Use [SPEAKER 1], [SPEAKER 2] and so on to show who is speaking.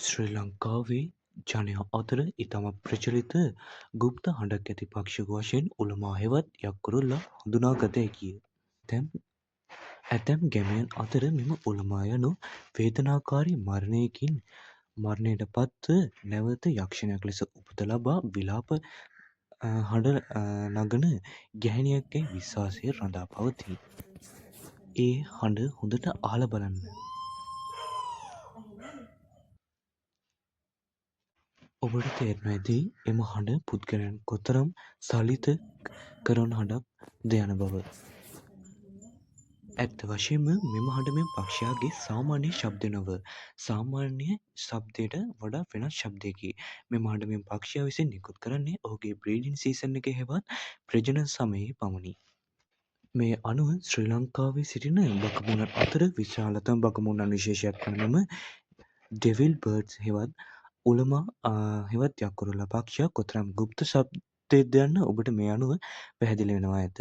[SPEAKER 1] ශ්‍රී ලංකාවේ ජනයා අතර ඉතාමත් ප්‍රචලිත ගුප්ත හඬක් ඇති පක්ෂියෙකු වශයෙන් උළමා හෙවත් යක්කුරුල්ලා හඳුනාගත හැකිය. ඇතැම් ගැමියන් අතර මෙම උළමා යනු වේදනාකාරී මරණයට පත්ව නැවත යක්ෂණයක් ලෙස උපත ලබා විලාප හඬ නගන ගැහැණියක් යැයි විශ්වාසය රඳා පවතී. ඒ හඬ හොඳට අහලා බලන්න. ඔබට තේරෙනු ඇති එම හඬ පුද්ගලයන් කොතරම් සලිත කරවන හඬක් ද යන බව. ඇත්ත වශයෙන්ම මෙම හඬ මෙම පක්ෂයාගේ සාමාන්‍ය ශබ්දය නොව සාමාන්‍ය ශබ්දයට වඩා වෙනස් ශබ්දයකි. මෙම හඬ මෙම පක්ෂයා විසින් නිකුත් කරන්නේ ඔහුගේ බ්‍රීඩින් සීසන් එක හෙවත් ප්‍රජනන සමයේ පමණි. මේ අනුව ශ්‍රී ලංකාවේ සිටින බකමුණන් අතර විශාලතම බකමුණන් විශේෂයක් වන මෙම ඩෙවිල් බර්ඩ්ස් හෙවත් උළමා හෙවත් යක්කුරුල්ලා පක්ෂියා කොතරම් ගුප්ත ශබ්දයක්ද යන්න ඔබට මේ අනුව පැහැදිලි වෙනවා ඇත.